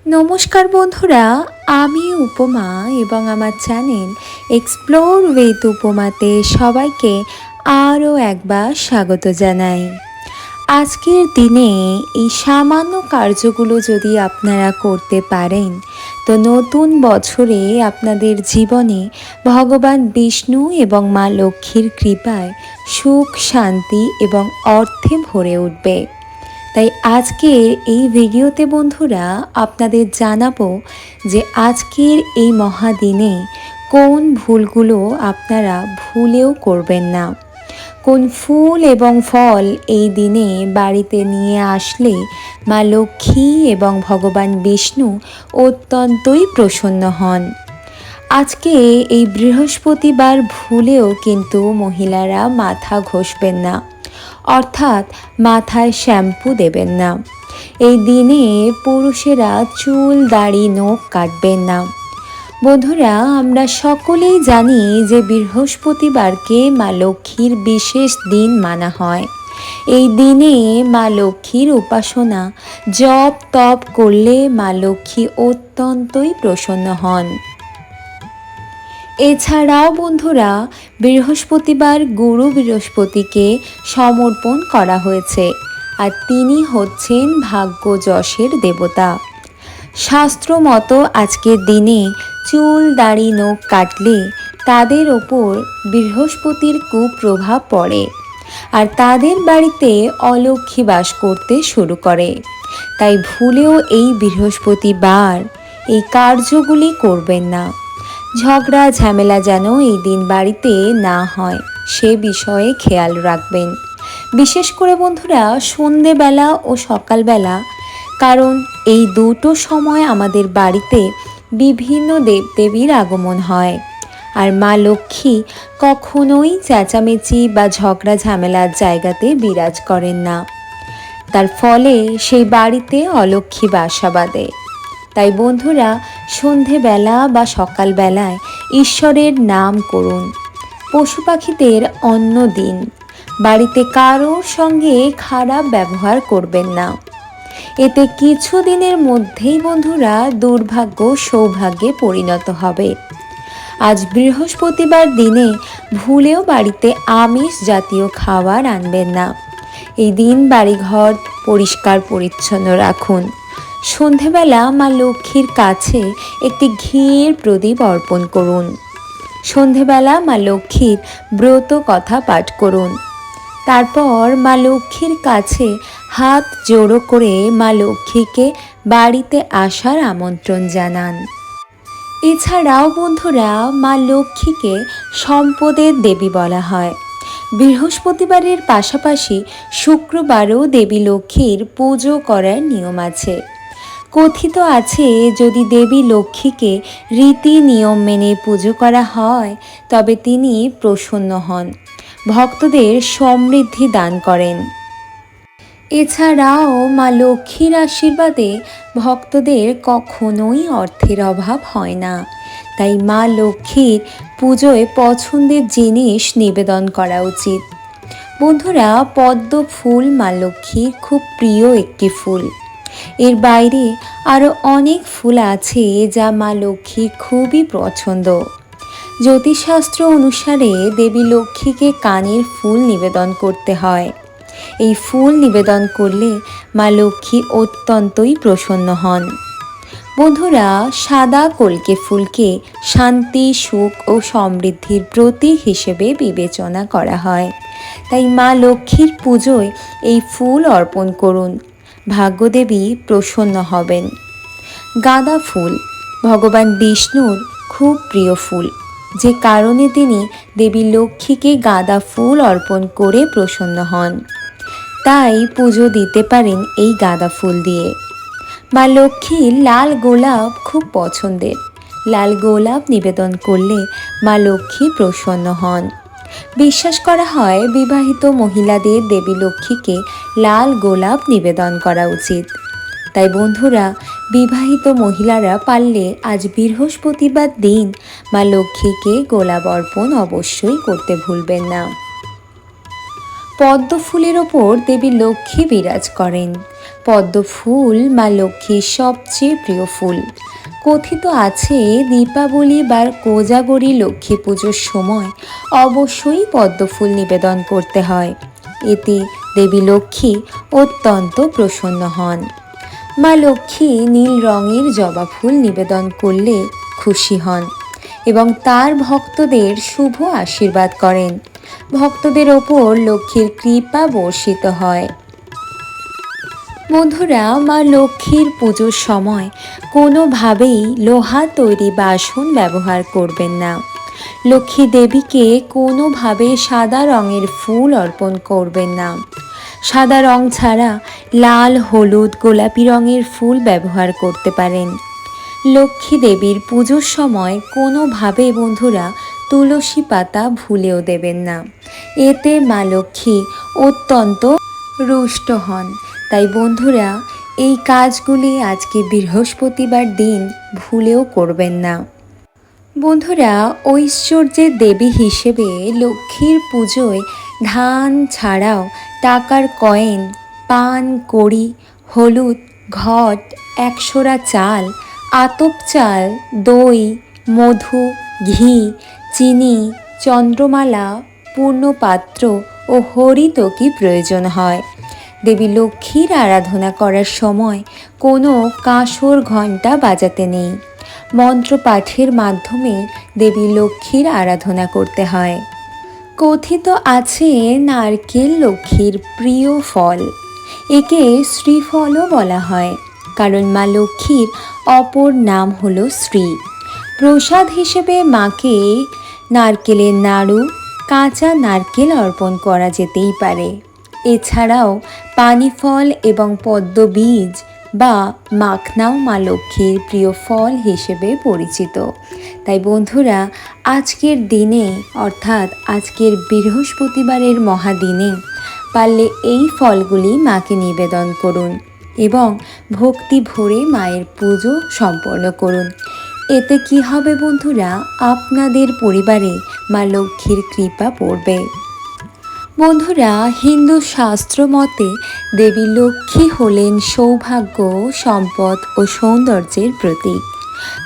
নমস্কার বন্ধুরা, আমি উপমা এবং আমার চ্যানেল এক্সপ্লোর উইথ উপমাতে সবাইকে আরও একবার স্বাগত জানাই। আজকের দিনে এই সামান্য কার্যগুলো যদি আপনারা করতে পারেন, তো নতুন বছরে আপনাদের জীবনে ভগবান বিষ্ণু এবং মা লক্ষ্মীর কৃপায় সুখ, শান্তি এবং অর্থে ভরে উঠবে। তাই আজকের এই ভিডিওতে বন্ধুরা আপনাদের জানাবো যে আজকের এই মহাদিনে কোন ভুলগুলো আপনারা ভুলেও করবেন না, কোন ফুল এবং ফল এই দিনে বাড়িতে নিয়ে আসলে মা লক্ষ্মী এবং ভগবান বিষ্ণু অত্যন্তই প্রসন্ন হন। আজকে এই বৃহস্পতিবার ভুলেও কিন্তু মহিলারা মাথা ঘষবেন না, অর্থাৎ মাথায় শ্যাম্পু দেবেন না। এই দিনে পুরুষেরা চুল, দাড়ি, নখ কাটবেন না। বন্ধুরা, আমরা সকলেই জানি যে বৃহস্পতিবারকে মা লক্ষ্মীর বিশেষ দিন মানা হয়। এই দিনে মা লক্ষ্মীর উপাসনা, জপ তপ করলে মা লক্ষ্মী অত্যন্তই প্রসন্ন হন। এছাড়াও বন্ধুরা, বৃহস্পতিবার গুরু বৃহস্পতিকে সমর্পণ করা হয়েছে, আর তিনি হচ্ছেন ভাগ্য যশের দেবতা। শাস্ত্র মতো আজকের দিনে চুল, দাড়ি, নখ কাটলে তাদের ওপর বৃহস্পতির কুপ্রভাব পড়ে, আর তাদের বাড়িতে অলক্ষ্মী বাস করতে শুরু করে। তাই ভুলেও এই বৃহস্পতিবার এই কার্যগুলি করবেন না। ঝগড়া ঝামেলা যেন এই দিন বাড়িতে না হয়, সে বিষয়ে খেয়াল রাখবেন। বিশেষ করে বন্ধুরা সন্ধেবেলা ও সকালবেলা, কারণ এই দুটো সময় আমাদের বাড়িতে বিভিন্ন দেবদেবীর আগমন হয়, আর মা লক্ষ্মী কখনোই চেঁচামেচি বা ঝগড়া ঝামেলার জায়গাতে বিরাজ করেন না। তার ফলে সেই বাড়িতে অলক্ষ্মী বাসা বাঁধে। তাই বন্ধুরা সন্ধেবেলা বা সকালবেলায় ঈশ্বরের নাম করুন। পশু পাখিদের অন্ন দিন। বাড়িতে কারোর সঙ্গে খারাপ ব্যবহার করবেন না। এতে কিছু দিনের মধ্যেই বন্ধুরা দুর্ভাগ্য সৌভাগ্যে পরিণত হবে। আজ বৃহস্পতিবার দিনে ভুলেও বাড়িতে আমিষ জাতীয় খাবার আনবেন না। এই দিন বাড়িঘর পরিষ্কার পরিচ্ছন্ন রাখুন। সন্ধেবেলা মা লক্ষ্মীর কাছে একটি ঘিয়ের প্রদীপ অর্পণ করুন। সন্ধেবেলা মা লক্ষ্মীর ব্রত কথা পাঠ করুন। তারপর মা লক্ষ্মীর কাছে হাত জোড়ো করে মা লক্ষ্মীকে বাড়িতে আসার আমন্ত্রণ জানান। এছাড়াও বন্ধুরা মা লক্ষ্মীকে সম্পদের দেবী বলা হয়। বৃহস্পতিবারের পাশাপাশি শুক্রবারও দেবী লক্ষ্মীর পুজো করার নিয়ম আছে। কথিত আছে, যদি দেবী লক্ষ্মীকে রীতি নিয়ম মেনে পুজো করা হয় তবে তিনি প্রসন্ন হন, ভক্তদের সমৃদ্ধি দান করেন। এছাড়াও মা লক্ষ্মীর আশীর্বাদে ভক্তদের কখনোই অর্থের অভাব হয় না। তাই মা লক্ষ্মীর পুজোয় পছন্দের জিনিস নিবেদন করা উচিত। বন্ধুরা, পদ্ম ফুল মা লক্ষ্মীর খুব প্রিয় একটি ফুল। এর বাইরে আরও অনেক ফুল আছে যা মা লক্ষ্মীর খুবই পছন্দ। জ্যোতিষশাস্ত্র অনুসারে দেবী লক্ষ্মীকে কানের ফুল নিবেদন করতে হয়। এই ফুল নিবেদন করলে মা লক্ষ্মী অত্যন্তই প্রসন্ন হন। বন্ধুরা, সাদা কল্কে ফুলকে শান্তি, সুখ ও সমৃদ্ধির প্রতীক হিসেবে বিবেচনা করা হয়। তাই মা লক্ষ্মীর পুজোয় এই ফুল অর্পণ করুন, ভাগ্যদেবী প্রসন্ন হবেন। গাঁদা ফুল ভগবান বিষ্ণুর খুব প্রিয় ফুল, যে কারণে তিনি দেবী লক্ষ্মীকে গাঁদা ফুল অর্পণ করে প্রসন্ন হন। তাই পুজো দিতে পারেন এই গাঁদা ফুল দিয়ে। মা লক্ষ্মীর লাল গোলাপ খুব পছন্দের। লাল গোলাপ নিবেদন করলে মা লক্ষ্মী প্রসন্ন হন। বিশ্বাস করা হয় বিবাহিত মহিলাদের দেবী লক্ষ্মীকে লাল গোলাপ নিবেদন করা উচিত। তাই বন্ধুরা, বিবাহিত মহিলারা পারলে আজ বৃহস্পতিবার দিন মা লক্ষ্মীকে গোলাপ অর্পণ অবশ্যই করতে ভুলবেন না। পদ্ম ফুলের ওপর দেবী লক্ষ্মী বিরাজ করেন। পদ্ম ফুল মা লক্ষ্মীর সবচেয়ে প্রিয় ফুল। কথিত আছে দীপাবলি বা কোজাগরী লক্ষ্মী পুজোর সময় অবশ্যই পদ্ম ফুল নিবেদন করতে হয়। এতে দেবী লক্ষ্মী অত্যন্ত প্রসন্ন হন। মা লক্ষ্মী নীল রঙের জবা ফুল নিবেদন করলে খুশি হন এবং তার ভক্তদের শুভ আশীর্বাদ করেন। ভক্তদের ওপর লক্ষ্মীর কৃপা বর্ষিত হয়। বন্ধুরা, মা লক্ষ্মীর পুজোর সময় কোনোভাবেই লোহা তৈরি বাসন ব্যবহার করবেন না। লক্ষ্মী দেবীকে কোনোভাবে সাদা রঙের ফুল অর্পণ করবেন না। সাদা রং ছাড়া লাল, হলুদ, গোলাপি রঙের ফুল ব্যবহার করতে পারেন। লক্ষ্মী দেবীর পুজোর সময় কোনোভাবে বন্ধুরা তুলসী পাতা ভুলেও দেবেন না। এতে মা লক্ষ্মী অত্যন্ত রুষ্ট হন। তাই বন্ধুরা, এই কাজগুলি আজকে বৃহস্পতিবার দিন ভুলেও করবেন না। বন্ধুরা, ঐশ্বর্যের দেবী হিসেবে লক্ষ্মীর পুজোয় ধান ছাড়াও টাকার কয়েন, পান, কড়ি, হলুদ, ঘট, একশোরা চাল, আতপ চাল, দই, মধু, ঘি, চিনি, চন্দ্রমালা, পূর্ণপাত্র ও হরিতকি প্রয়োজন হয়। দেবী লক্ষ্মীর আরাধনা করার সময় কোনো কাঁসর ঘণ্টা বাজাতে নেই। মন্ত্রপাঠের মাধ্যমে দেবী লক্ষ্মীর আরাধনা করতে হয়। কথিত আছে নারকেল লক্ষ্মীর প্রিয় ফল। একে শ্রীফলও বলা হয়, কারণ মা লক্ষ্মীর অপর নাম হলো শ্রী। প্রসাদ হিসেবে মাকে নারকেলের নাড়ু, কাঁচা নারকেল অর্পণ করা যেতেই পারে। এছাড়াও পানি ফল এবং পদ্ম বীজ বা মাখনাও মা লক্ষ্মীর প্রিয় ফল হিসেবে পরিচিত। তাই বন্ধুরা, আজকের দিনে অর্থাৎ আজকের বৃহস্পতিবারের মহাদিনে পারলে এই ফলগুলি মাকে নিবেদন করুন এবং ভক্তি ভরে মায়ের পুজো সম্পন্ন করুন। এতে কি হবে বন্ধুরা, আপনাদের পরিবারে মা লক্ষ্মীর কৃপা পড়বে। বন্ধুরা, হিন্দু শাস্ত্র মতে দেবী লক্ষ্মী হলেন সৌভাগ্য, সম্পদ ও সৌন্দর্যের প্রতীক।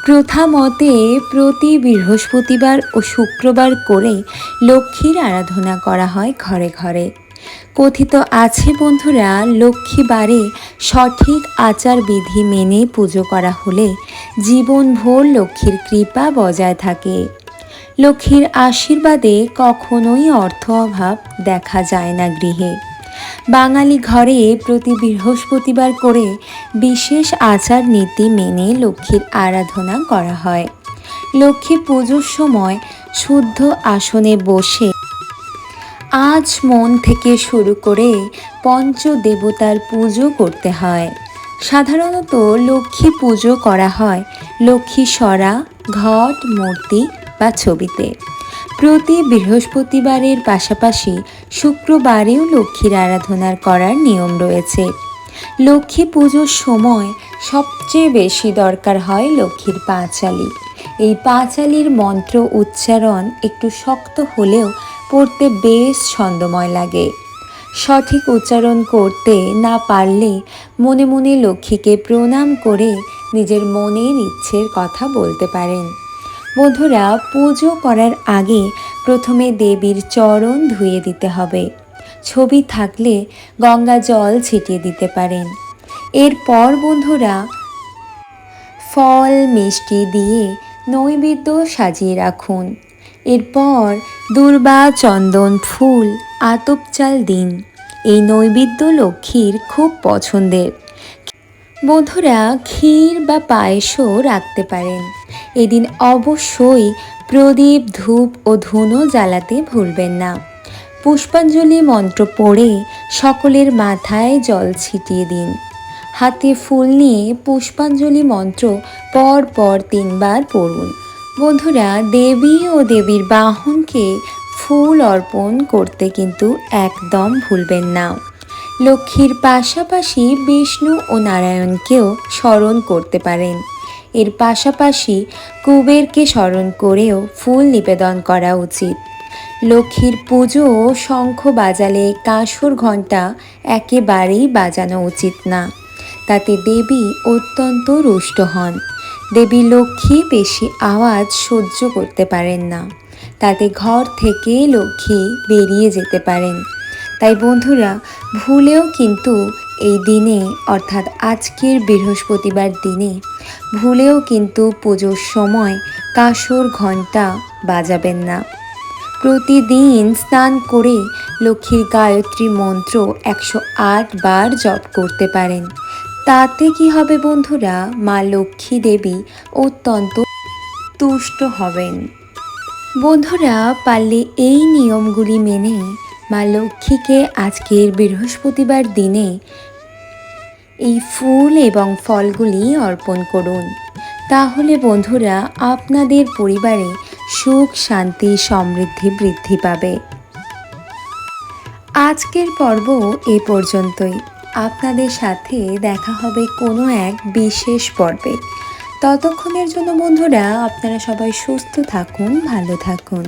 প্রথা মতে প্রতি বৃহস্পতিবার ও শুক্রবার করে লক্ষ্মীর আরাধনা করা হয় ঘরে ঘরে। কথিত আছে বন্ধুরা, লক্ষ্মীবারে সঠিক আচার বিধি মেনে পুজো করা হলে জীবনভর লক্ষ্মীর কৃপা বজায় থাকে। লক্ষ্মীর আশীর্বাদে কখনোই অর্থ অভাব দেখা যায় না গৃহে। বাঙালি ঘরে প্রতি বৃহস্পতিবার করে বিশেষ আচার নীতি মেনে লক্ষ্মীর আরাধনা করা হয়। লক্ষ্মী পুজোর সময় শুদ্ধ আসনে বসে আচমন থেকে শুরু করে পঞ্চদেবতার পুজো করতে হয়। সাধারণত লক্ষ্মী পুজো করা হয় লক্ষ্মী সরা, ঘট, মূর্তি বা ছবিতে। প্রতি বৃহস্পতিবারের পাশাপাশি শুক্রবারেও লক্ষ্মীর আরাধনার করার নিয়ম রয়েছে। লক্ষ্মী পুজোর সময় সবচেয়ে বেশি দরকার হয় লক্ষ্মীর পাঁচালী। এই পাঁচালীর মন্ত্র উচ্চারণ একটু শক্ত হলেও পড়তে বেশ ছন্দময় লাগে। সঠিক উচ্চারণ করতে না পারলে মনে মনে লক্ষ্মীকে প্রণাম করে নিজের মনের ইচ্ছের কথা বলতে পারেন। বন্ধুরা, পুজো করার আগে প্রথমে দেবীর চরণ ধুয়ে দিতে হবে। ছবি থাকলে গঙ্গা জল ছিটিয়ে দিতে পারেন। এরপর বন্ধুরা ফল, মিষ্টি দিয়ে নৈবেদ্য সাজিয়ে রাখুন। এরপর দূর্বা, চন্দন, ফুল, আতপ চাল দিন। এই নৈবেদ্য লক্ষ্মীর খুব পছন্দের। বন্ধুরা, ক্ষীর বা পায়েসও রাখতে পারেন। এদিন অবশ্যই প্রদীপ, ধূপ ও ধুনো জ্বালাতে ভুলবেন না। পুষ্পাঞ্জলি মন্ত্র পড়ে সকলের মাথায় জল ছিটিয়ে দিন। হাতে ফুল নিয়ে পুষ্পাঞ্জলি মন্ত্র পর পর 3 বার পড়ুন। বন্ধুরা, দেবী ও দেবীর বাহনকে ফুল অর্পণ করতে কিন্তু একদম ভুলবেন না। লক্ষ্মীর পাশাপাশি বিষ্ণু ও নারায়ণকেও স্মরণ করতে পারেন। এর পাশাপাশি কুবেরকে স্মরণ করেও ফুল নিবেদন করা উচিত। লক্ষ্মীর পুজো শঙ্খ বাজালে কাঁসর ঘণ্টা একেবারেই বাজানো উচিত না। তাতে দেবী অত্যন্ত রুষ্ট হন। দেবী লক্ষ্মী বেশি আওয়াজ সহ্য করতে পারেন না, তাতে ঘর থেকে লক্ষ্মী বেরিয়ে যেতে পারেন। তাই বন্ধুরা, ভুলেও কিন্তু এই দিনে অর্থাৎ আজকের বৃহস্পতিবার দিনে ভুলেও কিন্তু পুজোর সময় কাঁসর ঘণ্টা বাজাবেন না। প্রতিদিন স্নান করে লক্ষ্মীর গায়ত্রী মন্ত্র 108 বার জপ করতে পারেন। তাতে কি হবে বন্ধুরা, মা লক্ষ্মী দেবী অত্যন্ত তুষ্ট হবেন। বন্ধুরা, পারলে এই নিয়মগুলি মেনে মা লক্ষ্মীকে আজকের বৃহস্পতিবার দিনে এই ফুল এবং ফলগুলি অর্পণ করুন। তাহলে বন্ধুরা, আপনাদের পরিবারে সুখ, শান্তি, সমৃদ্ধি বৃদ্ধি পাবে। আজকের পর্ব এ পর্যন্তই। আপনাদের সাথে দেখা হবে কোনো এক বিশেষ পর্বে। ততক্ষণের জন্য বন্ধুরা, আপনারা সবাই সুস্থ থাকুন, ভালো থাকুন।